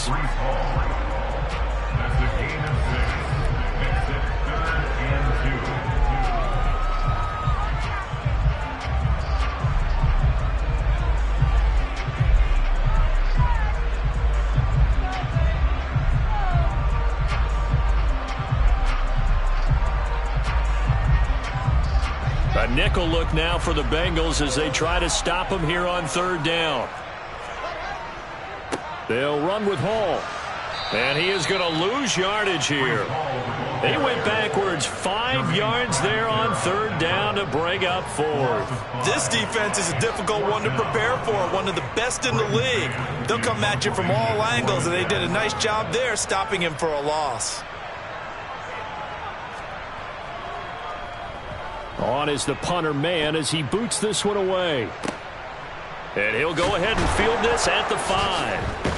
yards. That's a gain of 6. Makes it 3rd and 2. A nickel look now for the Bengals as they try to stop him here on 3rd down. They'll run with Hall. And he is going to lose yardage here. They went backwards 5 yards there on 3rd down to bring up 4th. This defense is a difficult one to prepare for, one of the best in the league. They'll come at you from all angles, and they did a nice job there stopping him for a loss. On is the punter man as he boots this one away. And he'll go ahead and field this at the 5.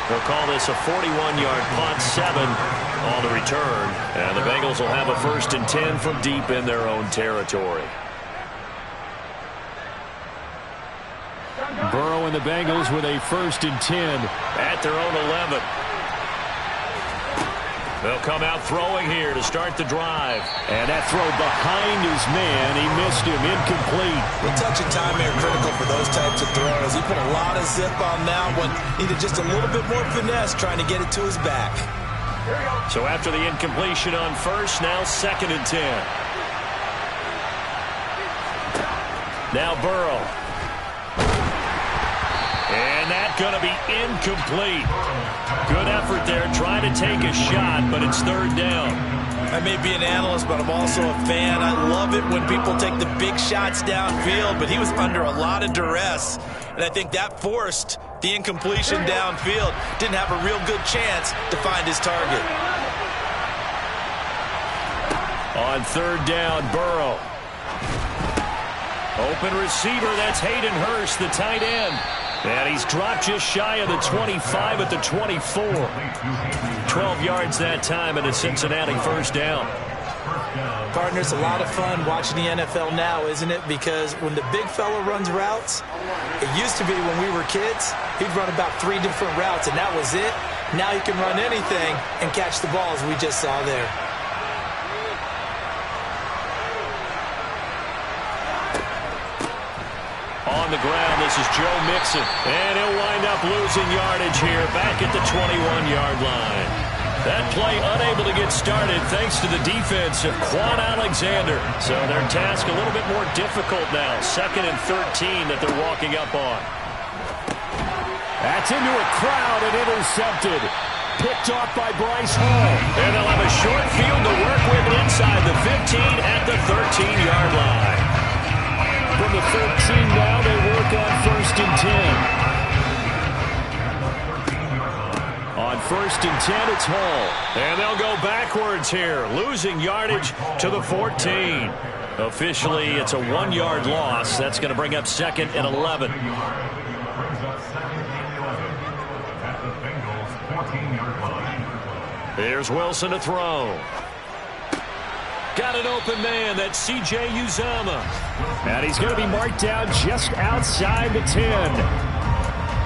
They'll call this a 41-yard punt, 7 on the return. And the Bengals will have a 1st and 10 from deep in their own territory. Burrow and the Bengals with a 1st and 10 at their own 11. They'll come out throwing here to start the drive. And that throw behind his man. He missed him. Incomplete. The touch and time are critical for those types of throws. He put a lot of zip on that one. Needed just a little bit more finesse trying to get it to his back. So after the incompletion on 1st, now 2nd and 10. Now Burrow. And that's going to be incomplete. Good effort there, trying to take a shot, but it's 3rd down. I may be an analyst, but I'm also a fan. I love it when people take the big shots downfield, but he was under a lot of duress. And I think that forced the incompletion downfield. Didn't have a real good chance to find his target. On 3rd down, Burrow. Open receiver, that's Hayden Hurst, the tight end. And he's dropped just shy of the 25 at the 24. 12 yards that time and a Cincinnati 1st down. Partner, it's a lot of fun watching the NFL now, isn't it? Because when the big fella runs routes, it used to be when we were kids, he'd run about 3 different routes, and that was it. Now he can run anything and catch the balls we just saw there. On the ground, this is Joe Mixon. And he'll wind up losing yardage here back at the 21-yard line. That play unable to get started thanks to the defense of Quan Alexander. So their task a little bit more difficult now. 2nd and 13 that they're walking up on. That's into a crowd and intercepted. Picked off by Bryce Hall. And they'll have a short field to work with inside the 15 at the 13-yard line. From the 13 now, they work on 1st and 10. On 1st and 10, it's Hall. And they'll go backwards here, losing yardage to the 14. Officially, it's a 1-yard loss. That's going to bring up 2nd and 11. Here's Wilson to throw. Got an open man. That's C.J. Uzomah. And he's going to be marked down just outside the 10.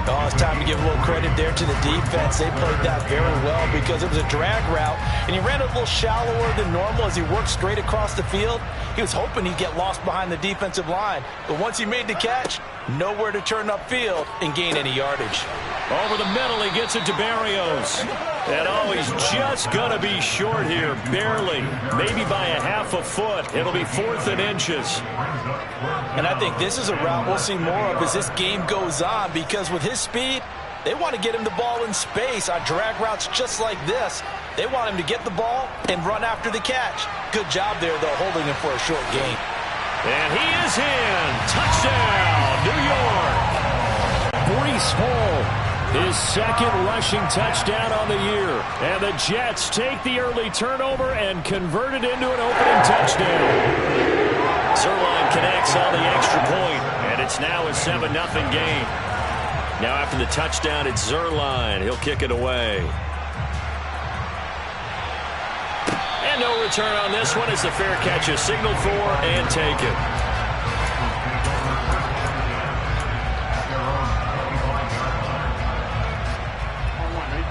Oh, it's time to give a little credit there to the defense. They played that very well because it was a drag route, and he ran a little shallower than normal as he worked straight across the field. He was hoping he'd get lost behind the defensive line, but once he made the catch, nowhere to turn upfield and gain any yardage. Over the middle, he gets it to Berrios. And oh, he's just going to be short here, barely. Maybe by a half a foot. It'll be 4th and inches. And I think this is a route we'll see more of as this game goes on, because with his speed, they want to get him the ball in space on drag routes just like this. They want him to get the ball and run after the catch. Good job there, though, holding him for a short gain. And he is in. Touchdown, New York. Breece Hall. His 2nd rushing touchdown on the year. And the Jets take the early turnover and convert it into an opening touchdown. Zuerlein connects on the extra point, and it's now a 7-0 game. Now after the touchdown, it's Zuerlein. He'll kick it away. And no return on this one as the fair catch is signaled for and taken.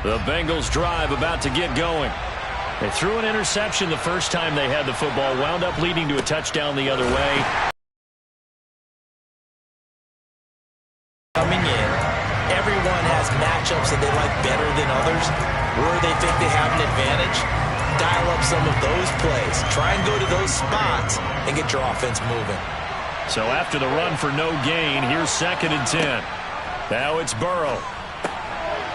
The Bengals drive about to get going. They threw an interception the first time they had the football, wound up leading to a touchdown the other way. Coming in, everyone has matchups that they like better than others, where they think they have an advantage. Dial up some of those plays. Try and go to those spots and get your offense moving. So after the run for no gain, here's 2nd and 10. Now it's Burrow.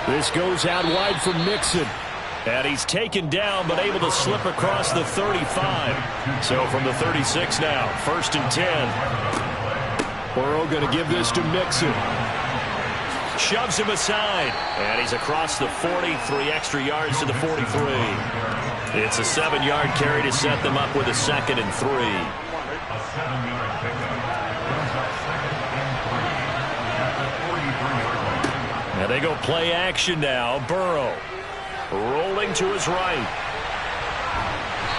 This goes out wide for Mixon. And he's taken down, but able to slip across the 35. So from the 36 now, 1st and 10. Burrow going to give this to Mixon. Shoves him aside. And he's across the 40, 3 extra yards to the 43. It's a 7-yard carry to set them up with a 2nd and 3. A 7-yard pickup. Now they go play action now. Burrow rolling to his right.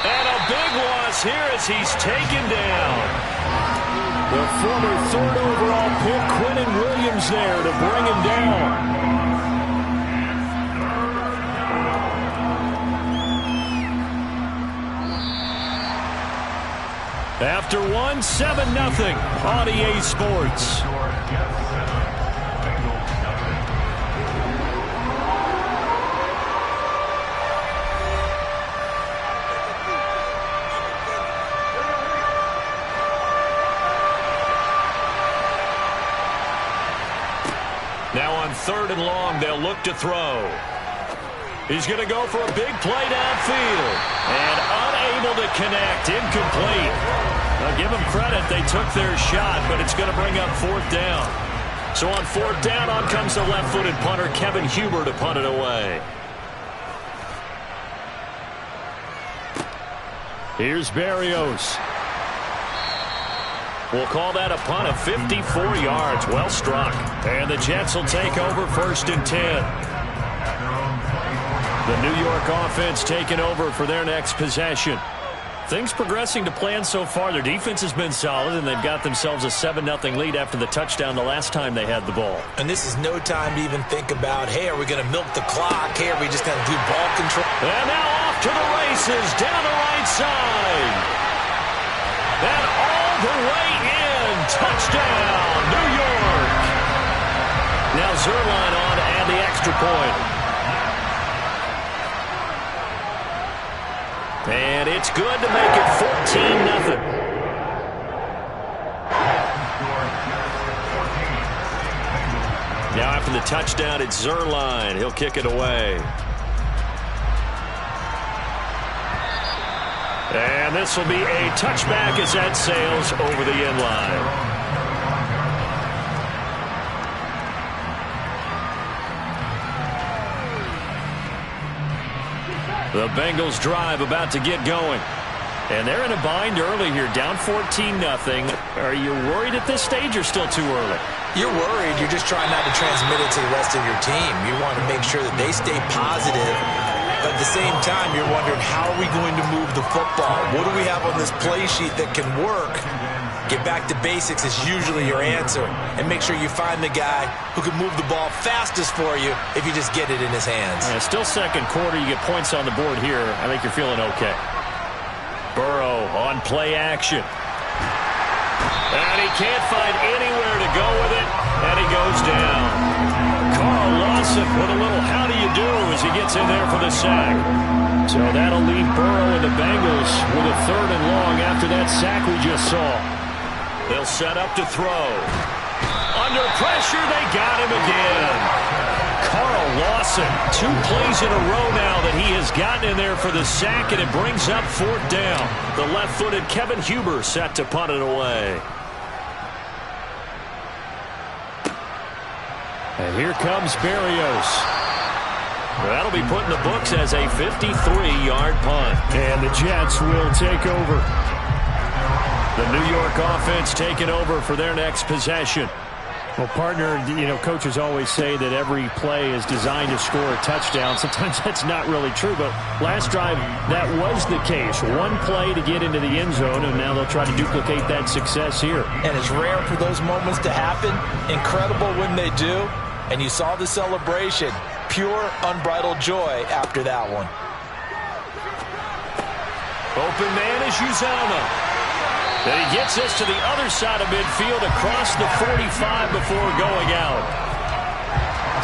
And a big loss here as he's taken down. The former 3rd overall pick, Quinnen Williams, there to bring him down. After 1, 7-0 on EA Sports. Now on 3rd and long, they'll look to throw. He's going to go for a big play downfield. And unable to connect. Incomplete. I'll give them credit. They took their shot, but it's going to bring up 4th down. So on 4th down, on comes the left-footed punter, Kevin Huber, to punt it away. Here's Berrios. We'll call that a punt of 54 yards. Well struck. And the Jets will take over 1st and 10. The New York offense taking over for their next possession. Things progressing to plan so far. Their defense has been solid, and they've got themselves a 7-0 lead after the touchdown the last time they had the ball. And this is no time to even think about, hey, are we going to milk the clock? Hey, are we just going to do ball control? And now off to the races down the right side. And all the way in. Touchdown, New York. Now Zerline on to add the extra point. And it's good to make it 14-0. Now after the touchdown, it's Zerline. He'll kick it away. And this will be a touchback as that sails over the end line. The Bengals drive about to get going. And they're in a bind early here, down 14-0. Are you worried at this stage or still too early? You're worried. You're just trying not to transmit it to the rest of your team. You want to make sure that they stay positive. But at the same time, you're wondering, how are we going to move the football? What do we have on this play sheet that can work? Get back to basics is usually your answer. And make sure you find the guy who can move the ball fastest for you if you just get it in his hands. Yeah, still 2nd quarter. You get points on the board here. I think you're feeling okay. Burrow on play action. And he can't find anywhere to go with it. And he goes down. Carl Lawson with a little how do you do as he gets in there for the sack. So that'll leave Burrow and the Bengals with a 3rd and long after that sack we just saw. They'll set up to throw. Under pressure, they got him again. Carl Lawson, 2 plays in a row now that he has gotten in there for the sack, and it brings up 4th down. The left-footed Kevin Huber set to punt it away. And here comes Berrios. That'll be put in the books as a 53-yard punt. And the Jets will take over. The New York offense taking over for their next possession. Well, partner, coaches always say that every play is designed to score a touchdown. Sometimes that's not really true, but last drive, that was the case. One play to get into the end zone, and now they'll try to duplicate that success here. And it's rare for those moments to happen. Incredible when they do. And you saw the celebration. pure, unbridled joy after that one. Open man is Uzama. And he gets this to the other side of midfield across the 45 before going out.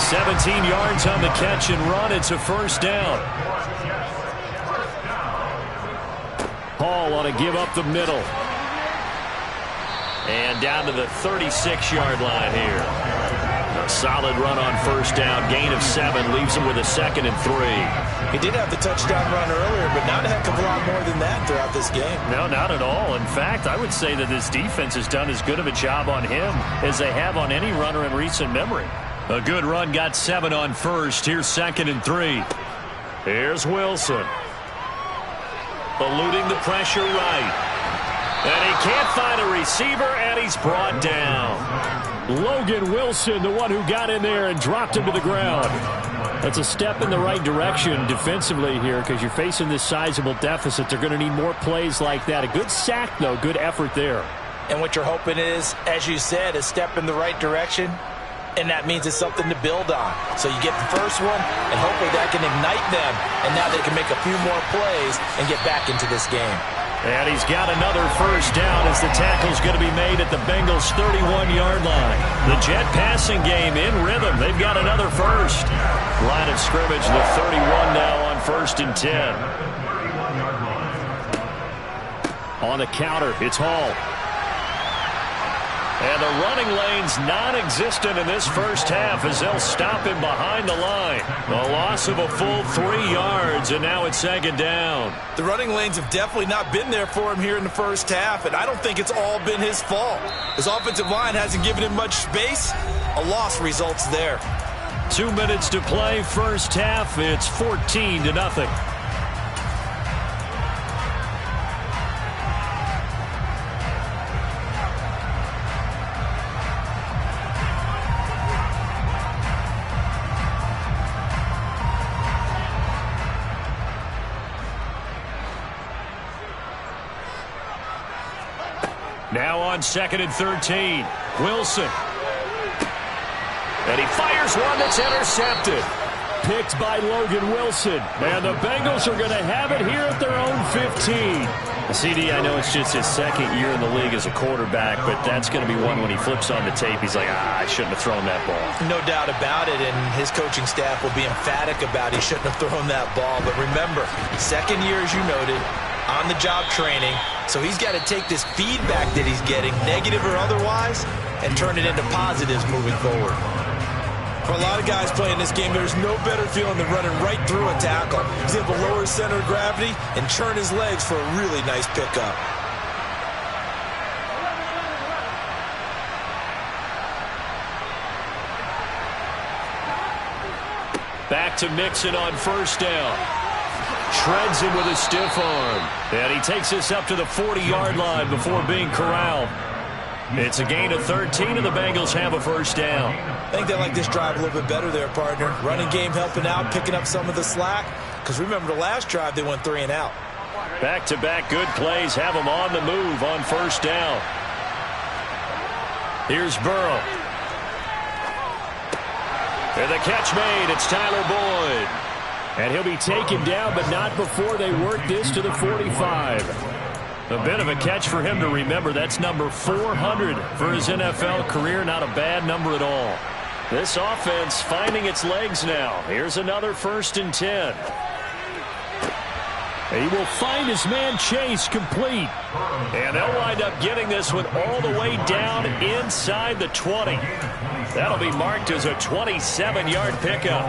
17 yards on the catch and run. It's a first down. Hall on a give up the middle. And down to the 36-yard line here. A solid run on first down. Gain of 7 leaves him with a 2nd and 3. He did have the touchdown run earlier, but not a heck of a lot more than that throughout this game. No, not at all. In fact, I would say that this defense has done as good of a job on him as they have on any runner in recent memory. A good run got 7 on first. Here's 2nd and 3. Here's Wilson. Eluding the pressure right. And he can't find a receiver, and he's brought down. Logan Wilson, the one who got in there and dropped him to the ground. That's a step in the right direction defensively here because you're facing this sizable deficit. They're going to need more plays like that. A good sack, though. Good effort there. And what you're hoping is, as you said, a step in the right direction, and that means it's something to build on. So you get the first one, and hopefully that can ignite them, and now they can make a few more plays and get back into this game. And he's got another first down as the tackle's going to be made at the Bengals' 31-yard line. The Jet passing game in rhythm. They've got another first. Line of scrimmage, the 31 now on 1st and 10. On the counter, it's Hall. And the running lane's non-existent in this first half as they'll stop him behind the line. A loss of a full 3 yards, and now it's 2nd down. The running lanes have definitely not been there for him here in the first half, and I don't think it's all been his fault. His offensive line hasn't given him much space. A loss results there. 2 minutes to play, first half. It's 14-0. Now on 2nd and 13. Wilson. And he fires one that's intercepted. Picked by Logan Wilson. And the Bengals are going to have it here at their own 15. CD, I know it's just his 2nd year in the league as a quarterback, but that's going to be one when he flips on the tape. He's like, I shouldn't have thrown that ball. No doubt about it, and his coaching staff will be emphatic about he shouldn't have thrown that ball. But remember, 2nd year, as you noted, on-the-job training, so he's got to take this feedback that he's getting, negative or otherwise, and turn it into positives moving forward. For a lot of guys playing this game, there's no better feeling than running right through a tackle. He's able to lower his center of gravity and churn his legs for a really nice pickup. Back to Mixon on first down. Shreds him with a stiff arm. And he takes this up to the 40-yard line before being corralled. It's a gain of 13, and the Bengals have a first down. I think they like this drive a little bit better there, partner. Running game helping out, picking up some of the slack. Because remember, the last drive, they went 3 and out. Back-to-back good plays have them on the move on first down. Here's Burrow. And the catch made. It's Tyler Boyd. And he'll be taken down, but not before they work this to the 45. A bit of a catch for him to remember. That's number 400 for his NFL career. Not a bad number at all. This offense finding its legs now. Here's another 1st and 10. He will find his man Chase complete. And they'll wind up getting this one all the way down inside the 20. That'll be marked as a 27-yard pickup.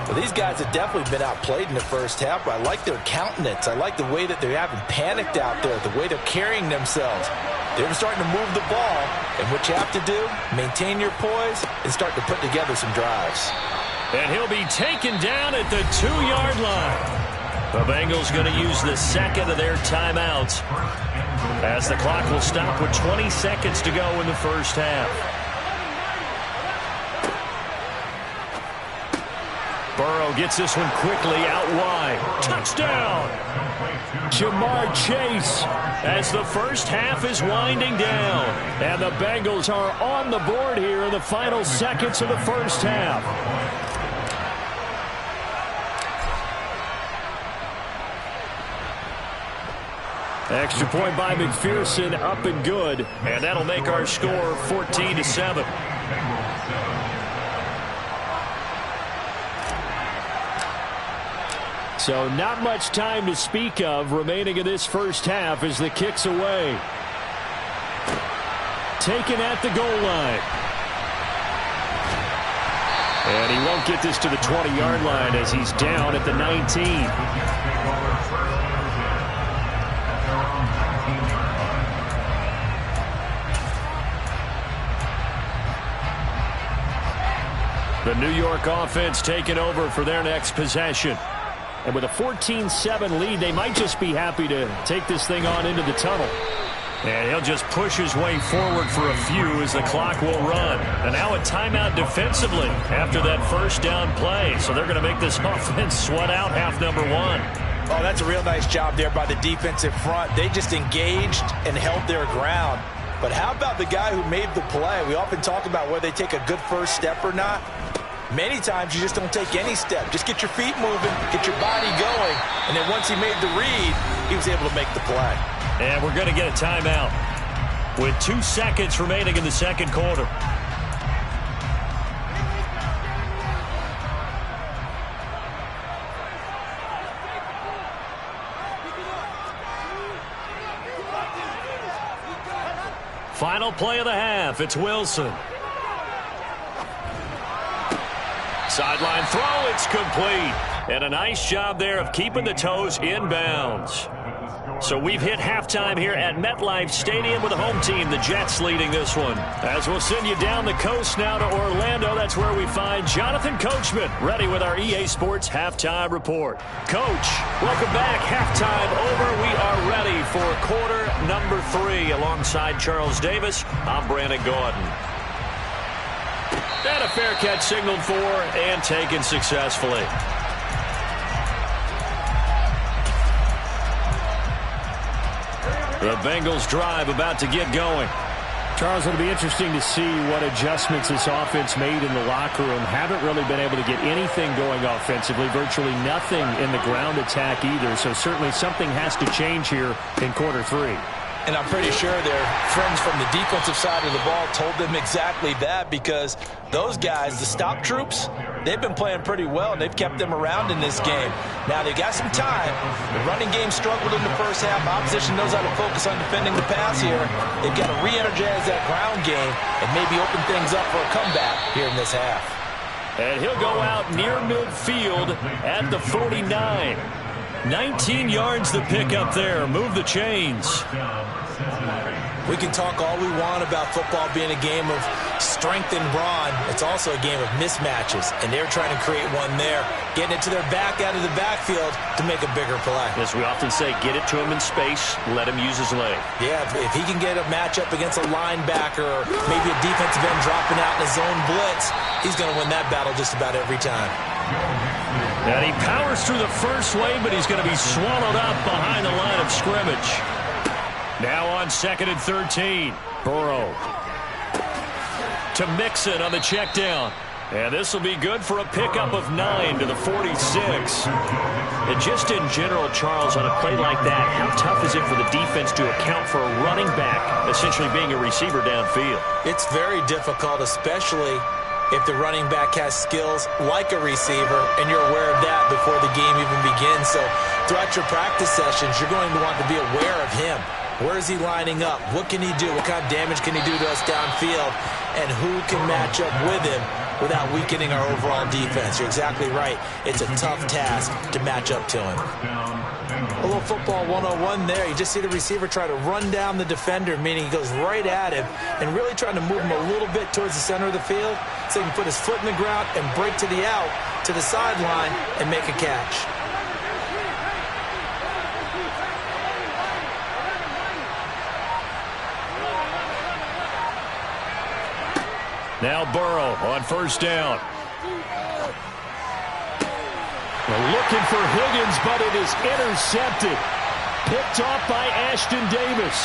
Well, these guys have definitely been outplayed in the first half, but I like their countenance. I like the way that they're having panicked out there, the way they're carrying themselves. They're starting to move the ball, and what you have to do, maintain your poise and start to put together some drives. And he'll be taken down at the 2-yard line. The Bengals going to use the 2nd of their timeouts as the clock will stop with 20 seconds to go in the first half. Burrow gets this one quickly out wide. Touchdown! Jamar Chase as the first half is winding down. And the Bengals are on the board here in the final seconds of the first half. Extra point by McPherson, up and good. And that'll make our score 14-7. So not much time to speak of remaining in this first half as the kick's away. Taken at the goal line. And he won't get this to the 20-yard line as he's down at the 19. The New York offense taking over for their next possession. And with a 14-7 lead, they might just be happy to take this thing on into the tunnel. And he'll just push his way forward for a few as the clock will run. And now a timeout defensively after that first down play. So they're going to make this offense sweat out half number one. Oh, that's a real nice job there by the defensive front. They just engaged and held their ground. But how about the guy who made the play? We often talk about whether they take a good first step or not. Many times you just don't take any step. Just get your feet moving, get your body going, and then once he made the read, he was able to make the play. And we're going to get a timeout with 2 seconds remaining in the second quarter. Final play of the half. It's Wilson. Sideline throw, it's complete. And a nice job there of keeping the toes inbounds. So we've hit halftime here at MetLife Stadium with the home team, the Jets, leading this one. As we'll send you down the coast now to Orlando, that's where we find Jonathan Coachman, ready with our EA Sports Halftime Report. Coach, welcome back. Halftime over. We are ready for quarter number 3. Alongside Charles Davis, I'm Brandon Gaudin. And a fair catch signaled for and taken successfully. The Bengals drive about to get going. Charles, it'll be interesting to see what adjustments this offense made in the locker room. Haven't really been able to get anything going offensively. Virtually nothing in the ground attack either. So certainly something has to change here in quarter 3. And I'm pretty sure their friends from the defensive side of the ball told them exactly that, because those guys, the stop troops, they've been playing pretty well, and they've kept them around in this game. Now, they got some time. The running game struggled in the first half. Opposition knows how to focus on defending the pass here. They've got to re-energize that ground game and maybe open things up for a comeback here in this half. And he'll go out near midfield at the 49. 19 yards to pick up there. Move the chains. We can talk all we want about football being a game of strength and brawn. It's also a game of mismatches, and they're trying to create one there, getting it to their back out of the backfield to make a bigger play. As we often say, get it to him in space, let him use his leg. Yeah, if he can get a matchup against a linebacker or maybe a defensive end dropping out in a zone blitz, he's going to win that battle just about every time. And he powers through the first wave, but he's going to be swallowed up behind the line of scrimmage. Now on 2nd and 13. Burrow to Mixon on the check down. And this will be good for a pickup of 9 to the 46. And just in general, Charles, on a play like that, how tough is it for the defense to account for a running back essentially being a receiver downfield? It's very difficult, especially if the running back has skills like a receiver, and you're aware of that before the game even begins. So throughout your practice sessions, you're going to want to be aware of him. Where is he lining up? What can he do? What kind of damage can he do to us downfield? And who can match up with him without weakening our overall defense? You're exactly right. It's a tough task to match up to him. A little football 101 there. You just see the receiver try to run down the defender, meaning he goes right at him and really trying to move him a little bit towards the center of the field so he can put his foot in the ground and break to the out, to the sideline, and make a catch. Now Burrow on first down. Looking for Higgins, but it is intercepted. Picked off by Ashton Davis.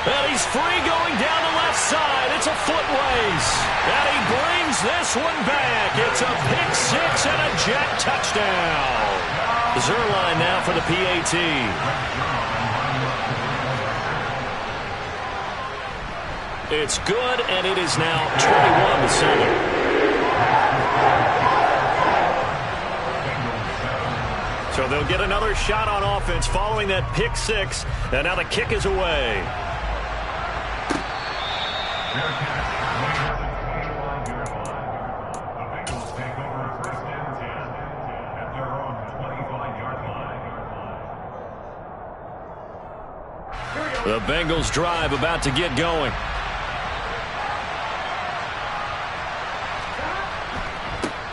And he's free going down the left side. It's a foot race. And he brings this one back. It's a pick 6 and a Jet touchdown. Zerline now for the PAT. It's good, and it is now 21-7. So they'll get another shot on offense following that pick six, and now the kick is away. The Bengals drive about to get going.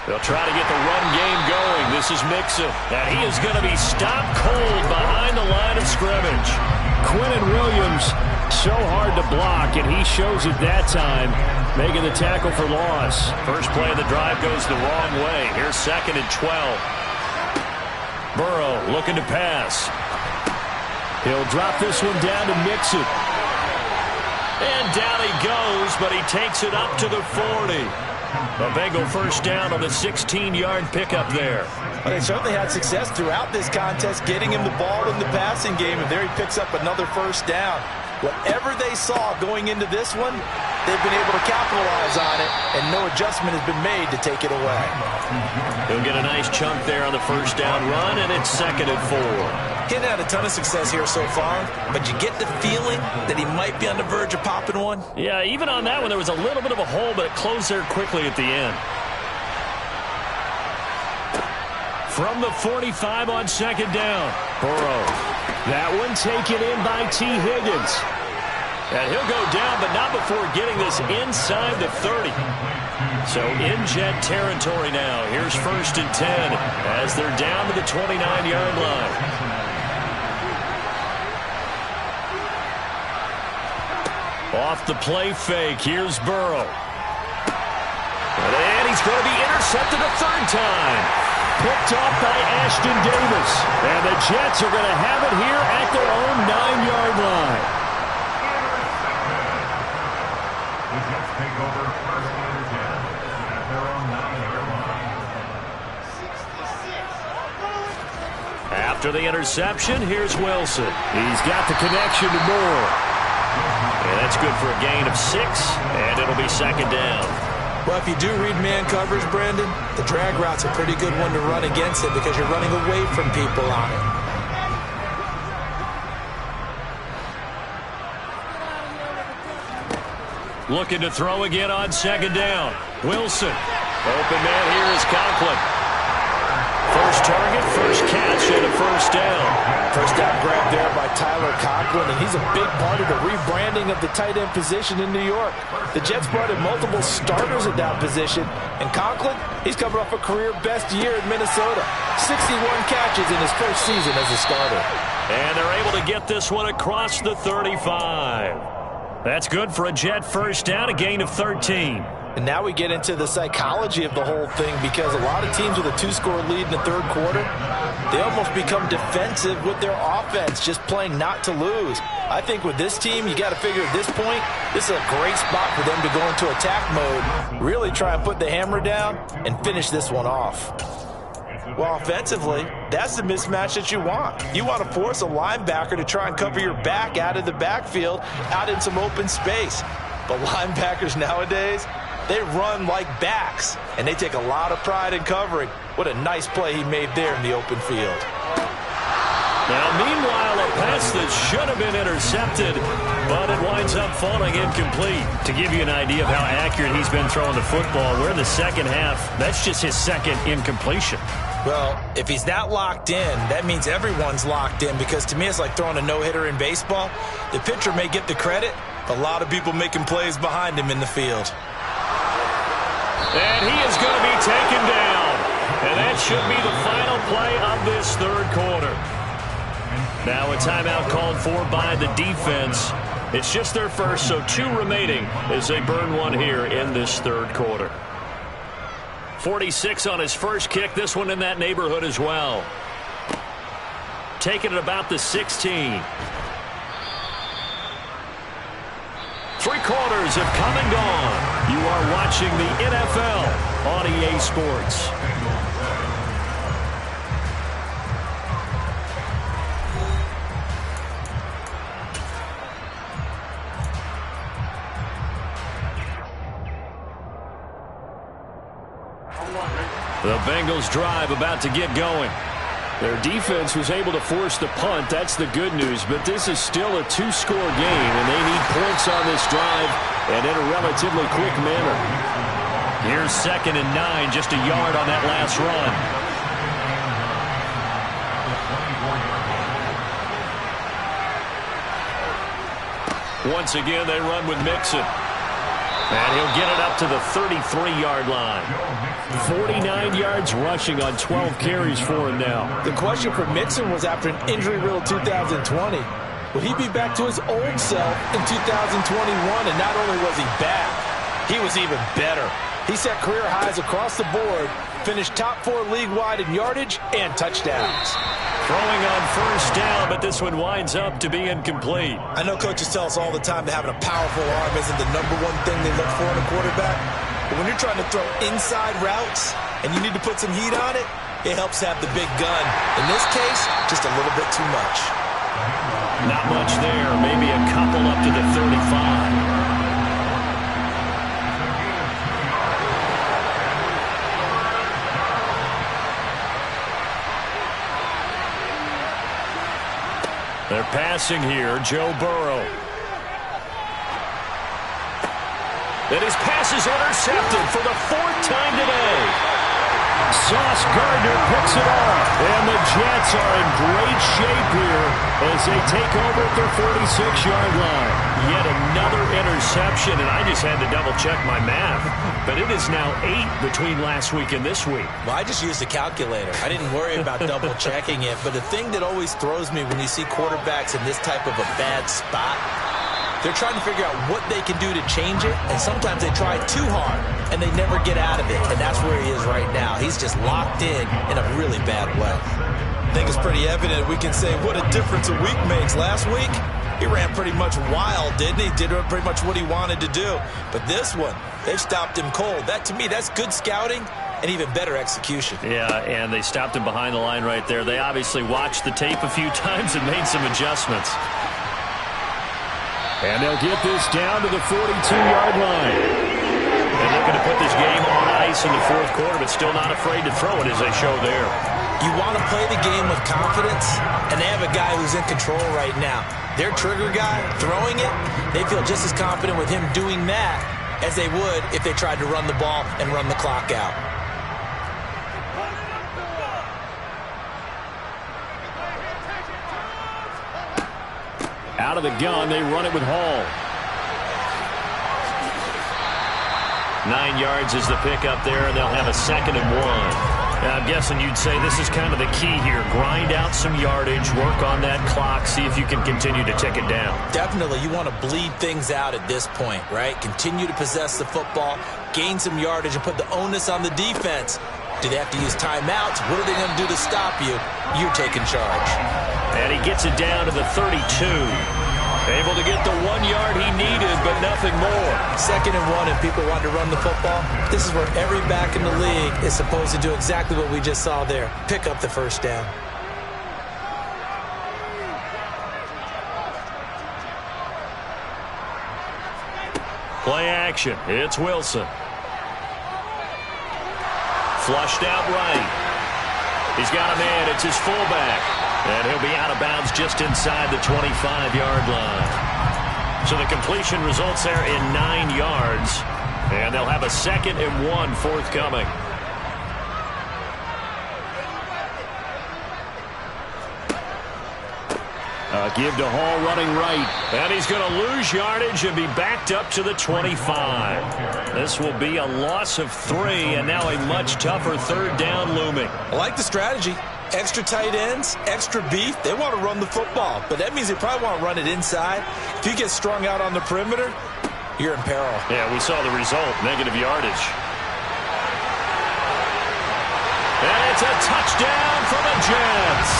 They'll try to get the run game going. This is Mixon, and he is going to be stopped cold behind the line of scrimmage. Quinnen Williams, so hard to block, and he shows it that time, making the tackle for loss. First play of the drive goes the wrong way. Here's 2nd and 12. Burrow looking to pass. He'll drop this one down to Mixon. And down he goes, but he takes it up to the 40. A Bengal first down on the 16-yard pickup there. Well, they certainly had success throughout this contest, getting him the ball in the passing game, and there he picks up another first down. Whatever they saw going into this one, they've been able to capitalize on it, and no adjustment has been made to take it away. He'll get a nice chunk there on the first down run, and it's 2nd and 4. He hasn't had a ton of success here so far, but you get the feeling that he might be on the verge of popping one. Yeah, even on that one, there was a little bit of a hole, but it closed there quickly at the end. From the 45 on 2nd down, Burrow. That one taken in by T. Higgins. And he'll go down, but not before getting this inside the 30. So in Jet territory now. Here's 1st and 10 as they're down to the 29-yard line. Off the play fake, here's Burrow. And he's going to be intercepted a 3rd time. Picked off by Ashton Davis. And the Jets are going to have it here at their own 9-yard line. The Jets take over 1st and 10 at their own 9-yard line. After the interception, here's Wilson. He's got the connection to Moore. And that's good for a gain of 6, and it'll be 2nd down. Well, if you do read man coverage, Brandon, the drag route's a pretty good one to run against it because you're running away from people on it. Looking to throw again on 2nd down. Wilson. Open man here is Conklin. First target, first catch, and a first down. First down grab there by Tyler Conklin, and he's a big part of the rebranding of the tight end position in New York. The Jets brought in multiple starters at that position, and Conklin, he's coming off a career-best year in Minnesota. 61 catches in his first season as a starter. And they're able to get this one across the 35. That's good for a Jet first down, a gain of 13. And now we get into the psychology of the whole thing because a lot of teams with a 2-score lead in the 3rd quarter, they almost become defensive with their offense, just playing not to lose. I think with this team, you got to figure at this point, this is a great spot for them to go into attack mode, really try and put the hammer down and finish this one off. Well, offensively, that's the mismatch that you want. You want to force a linebacker to try and cover your back out of the backfield, out in some open space. But linebackers nowadays, they run like backs, and they take a lot of pride in covering. What a nice play he made there in the open field. Now, meanwhile, a pass that should have been intercepted, but it winds up falling incomplete. To give you an idea of how accurate he's been throwing the football, we're in the 2nd half. That's just his 2nd incompletion. Well, if he's not locked in, that means everyone's locked in because to me it's like throwing a no-hitter in baseball. The pitcher may get the credit, but a lot of people making plays behind him in the field. And he is going to be taken down. And that should be the final play of this 3rd quarter. Now a timeout called for by the defense. It's just their first, so 2 remaining as they burn one here in this 3rd quarter. 46 on his first kick. This one in that neighborhood as well. Taking it about the 16. 3 quarters have come and gone. You are watching the NFL on EA Sports. The Bengals drive about to get going. Their defense was able to force the punt. That's the good news. But this is still a two-score game, and they need points on this drive and in a relatively quick manner. Here's 2nd and 9, just a yard on that last run. Once again, they run with Mixon. And he'll get it up to the 33-yard line. 49 yards rushing on 12 carries for him now. The question for Mixon was after an injury-riddled 2020. Will he be back to his old self in 2021? And not only was he back, he was even better. He set career highs across the board, finished top 4 league-wide in yardage and touchdowns. Throwing on first down, but this one winds up to be incomplete. I know coaches tell us all the time that having a powerful arm isn't the #1 thing they look for in a quarterback. But when you're trying to throw inside routes and you need to put some heat on it, it helps have the big gun. In this case, just a little bit too much. Not much there. Maybe a couple up to the 35. They're passing here, Joe Burrow. And his pass is intercepted for the 4th time today. Sauce Gardner picks it off. And the Jets are in great shape here as they take over at their 46-yard line. Yet another interception, and I just had to double-check my math. But it is now 8 between last week and this week. Well, I just used a calculator. I didn't worry about double-checking it. But the thing that always throws me when you see quarterbacks in this type of a bad spot, they're trying to figure out what they can do to change it, and sometimes they try too hard, and they never get out of it, and that's where he is right now. He's just locked in a really bad way. I think it's pretty evident we can say what a difference a week makes. Last week, he ran pretty much wild, didn't he? Did pretty much what he wanted to do. But this one, they stopped him cold. That, to me, that's good scouting and even better execution. Yeah, and they stopped him behind the line right there. They obviously watched the tape a few times and made some adjustments. And they'll get this down to the 42-yard line. And they're going to put this game on ice in the 4th quarter, but still not afraid to throw it as they show there. You want to play the game with confidence, and they have a guy who's in control right now. Their trigger guy, throwing it, they feel just as confident with him doing that as they would if they tried to run the ball and run the clock out. Out of the gun, they run it with Hall. 9 yards is the pickup there, and they'll have a 2nd and 1. Now, I'm guessing you'd say this is kind of the key here. Grind out some yardage, work on that clock, see if you can continue to tick it down. Definitely. You want to bleed things out at this point, right? Continue to possess the football, gain some yardage, and put the onus on the defense. Do they have to use timeouts? What are they going to do to stop you? You're taking charge. And he gets it down to the 32. Able to get the 1 yard he needed, but nothing more. 2nd and 1, and people want to run the football. This is where every back in the league is supposed to do exactly what we just saw there. Pick up the first down. Play action. It's Wilson. Flushed out right. He's got a man. It's his fullback. And he'll be out of bounds just inside the 25-yard line. So the completion results there in 9 yards. And they'll have a 2nd and 1 forthcoming. Give to Hall running right. And he's going to lose yardage and be backed up to the 25. This will be a loss of 3, and now a much tougher 3rd down looming. I like the strategy. Extra tight ends, extra beef. They want to run the football, but that means they probably want to run it inside. If you get strung out on the perimeter, you're in peril. Yeah, we saw the result, negative yardage. And it's a touchdown for the Jets.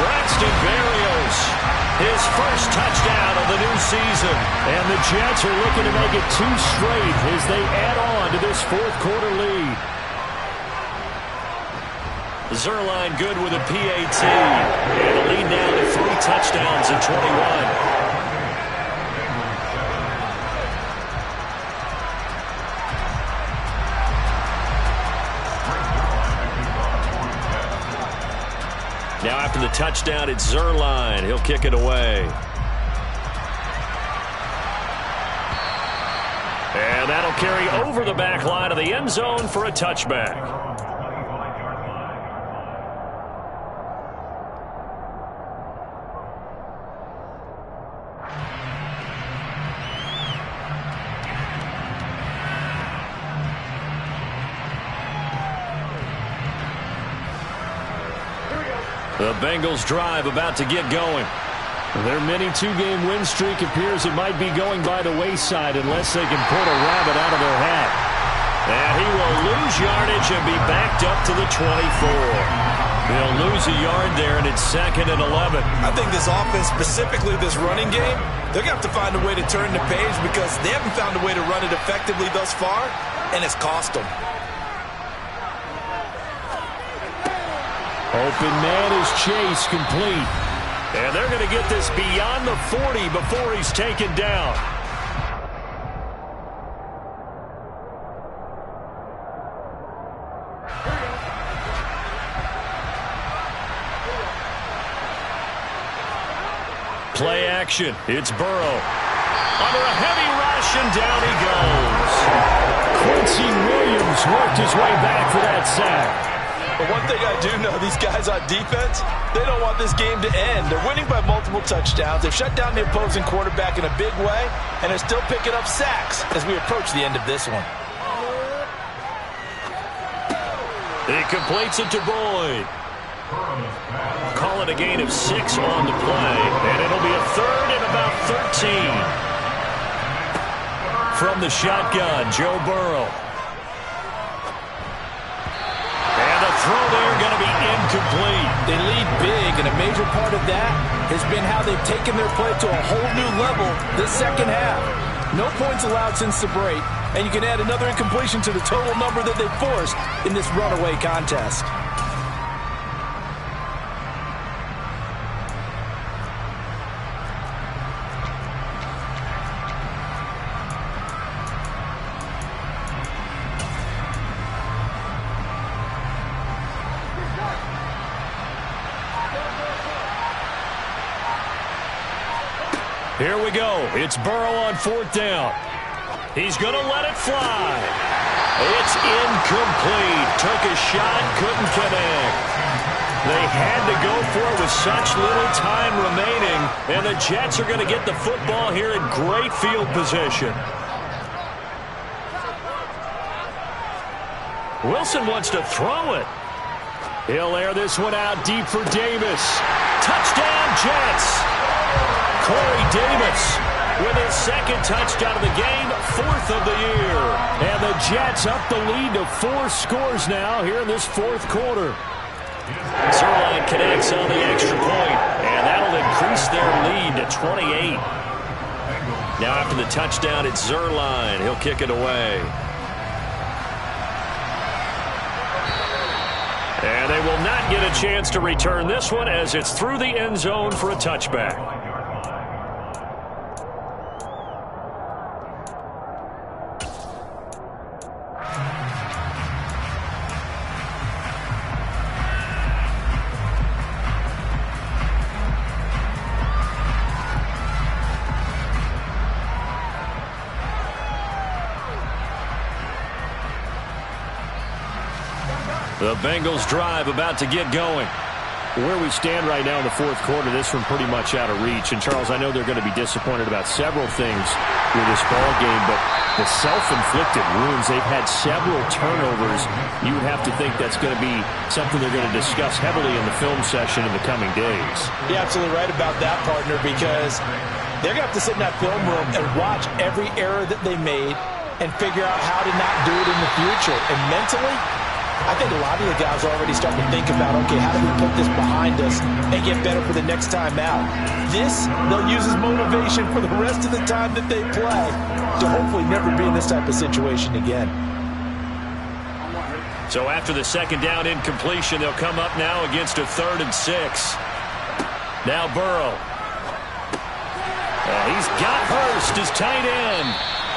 Braxton Berrios, his first touchdown of the new season. And the Jets are looking to make it 2 straight as they add on to this 4th quarter lead. Zerline good with a PAT. And a lead now to 3 touchdowns in 21. after the touchdown, it's Zuerlein. He'll kick it away. And that'll carry over the back line of the end zone for a touchback. The Bengals drive about to get going. Their mini two-game win streak appears it might be going by the wayside unless they can pull a rabbit out of their hat. And he will lose yardage and be backed up to the 24. They'll lose a yard there, and it's 2nd and 11. I think this offense, specifically this running game, they're going to have to find a way to turn the page because they haven't found a way to run it effectively thus far, and it's cost them. Open man is Chase, complete. And they're going to get this beyond the 40 before he's taken down. Play action. It's Burrow. Under a heavy rush, and down he goes. Quincy Williams worked his way back for that sack. But one thing I do know, these guys on defense, they don't want this game to end. They're winning by multiple touchdowns. They've shut down the opposing quarterback in a big way, and they're still picking up sacks as we approach the end of this one. He completes it to Boyd. Call it a gain of 6 on the play, and it'll be a 3rd and about 13. From the shotgun, Joe Burrow. Throw there going to be incomplete. They lead big, and a major part of that has been how they've taken their play to a whole new level this second half. No points allowed since the break, and you can add another incompletion to the total number that they've forced in this runaway contest. Here we go. It's Burrow on 4th down. He's going to let it fly. It's incomplete. Took a shot, couldn't connect. They had to go for it with such little time remaining, and the Jets are going to get the football here in great field position. Wilson wants to throw it. He'll air this one out deep for Davis. Touchdown, Jets. Corey Davis with his 2nd touchdown of the game, 4th of the year. And the Jets up the lead to 4 scores now here in this 4th quarter. Zuerlein connects on the extra point, and that'll increase their lead to 28. Now after the touchdown, it's Zuerlein. He'll kick it away. And they will not get a chance to return this one as it's through the end zone for a touchback. The Bengals drive about to get going. Where we stand right now in the 4th quarter, this one pretty much out of reach. And, Charles, I know they're going to be disappointed about several things with this ball game, but the self-inflicted wounds, they've had several turnovers. You would have to think that's going to be something they're going to discuss heavily in the film session in the coming days. You're absolutely right about that, partner, because they're going to have to sit in that film room and watch every error that they made and figure out how to not do it in the future. And mentally, I think a lot of the guys are already starting to think about, okay, how do we put this behind us and get better for the next time out? This, they'll use as motivation for the rest of the time that they play to hopefully never be in this type of situation again. So after the 2nd down incompletion, they'll come up now against a 3rd and 6. Now Burrow. He's got Hurst as tight end.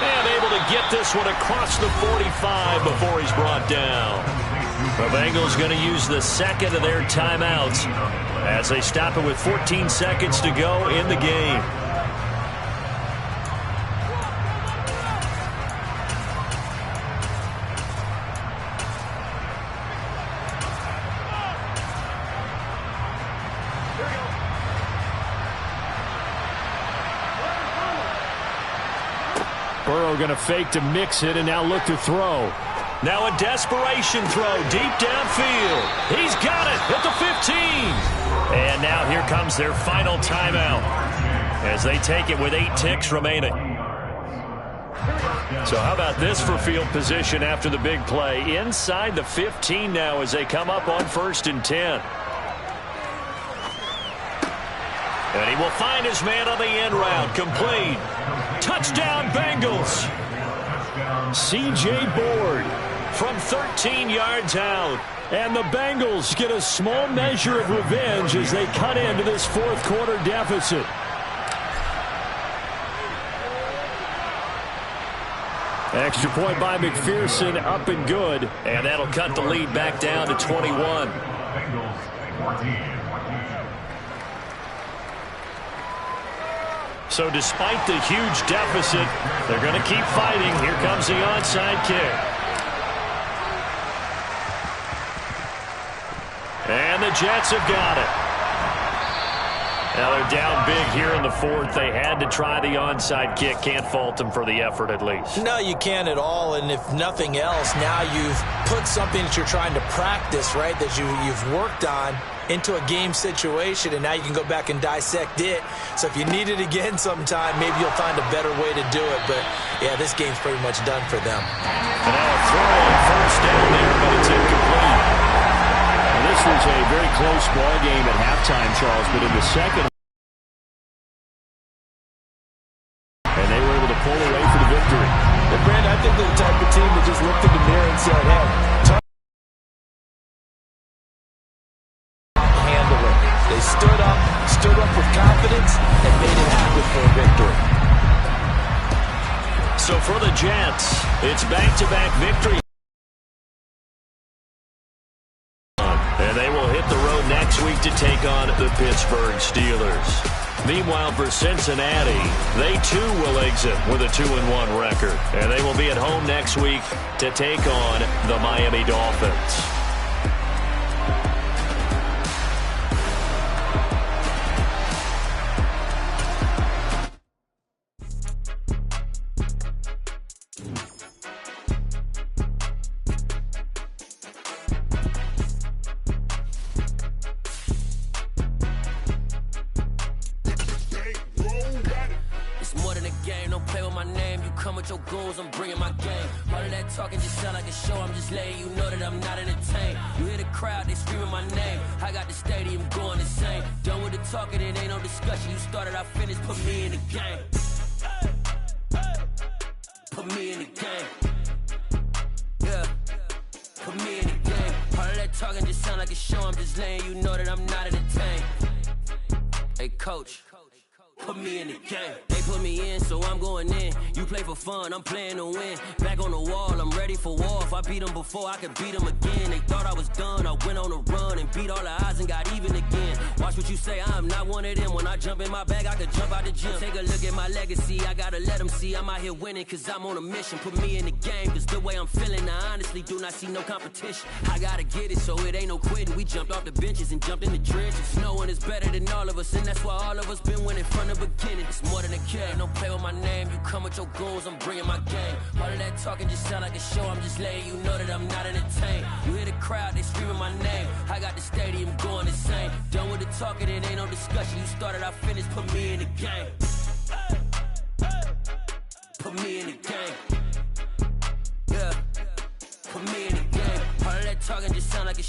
And able to get this one across the 45 before he's brought down. The Bengals going to use the second of their timeouts as they stop it with 14 seconds to go in the game. Burrow going to fake to mix it and now look to throw. Now a desperation throw deep downfield. He's got it at the 15. And now here comes their final timeout as they take it with 8 ticks remaining. So how about this for field position after the big play? Inside the 15 now as they come up on 1st and 10. And he will find his man on the end route. Complete. Touchdown, Bengals. C.J. Board from 13 yards out. And the Bengals get a small measure of revenge as they cut into this 4th quarter deficit. Extra point by McPherson, up and good. And that'll cut the lead back down to 21. So despite the huge deficit, they're going to keep fighting. Here comes the onside kick. And the Jets have got it. Now they're down big here in the 4th. They had to try the onside kick. Can't fault them for the effort at least. No, you can't at all. And if nothing else, now you've put something that you're trying to practice, right, that you've worked on into a game situation, and now you can go back and dissect it. So if you need it again sometime, maybe you'll find a better way to do it. But, yeah, this game's pretty much done for them. And now a throw on 1st down there, but it's incomplete. And this was a very close ball game at halftime, Charles, but in the second, and they were able to pull away for the victory. But, Brandon, I think they're the type of team that just looked in the mirror and said, hey, they stood up with confidence and made it happen for a victory. So for the Jets, it's back-to-back victory. And they will hit the road next week to take on the Pittsburgh Steelers. Meanwhile, for Cincinnati, they too will exit with a 2-1 record. And they will be at home next week to take on the Miami Dolphins. I'm bringing my game. All of that talking just sound like a show. I'm just letting you know that I'm not entertained. You hear the crowd, they screaming my name. I got the stadium going insane. Done with the talking, it ain't no discussion. You started, I finished, put me in the game. Put me in the game. Yeah. Put me in the game. All of that talking just sound like a show. I'm just letting you know that I'm not entertained. Hey, coach. Put me in the game. They put me in, so I'm going in. You play for fun, I'm playing to win. Back on the wall, I'm ready for war. If I beat them before, I could beat them again. They thought I was done, I went on a run and beat all the odds and got even again. Watch what you say, I'm not one of them. When I jump in my bag, I could jump out the gym. Take a look at my legacy, I gotta let them see I'm out here winning, cause I'm on a mission. Put me in the game, cause the way I'm feeling, I honestly do not see no competition. I gotta get it, so it ain't no quitting. We jumped off the benches and jumped in the trenches. No one is better than all of us, and that's why all of us been winning from the beginning. It's more than a kid, don't play with my name. You come with your goons, I'm bringing my game. All of that talking just sound like a show. I'm just letting you know that I'm not entertained. You hear the crowd, they screaming my name. I got the stadium going insane. Done with the talking, it ain't no discussion. You started, I finished, put me in the game. Put me in the game. Yeah. Put me in the game. All of that talking just sound like a show.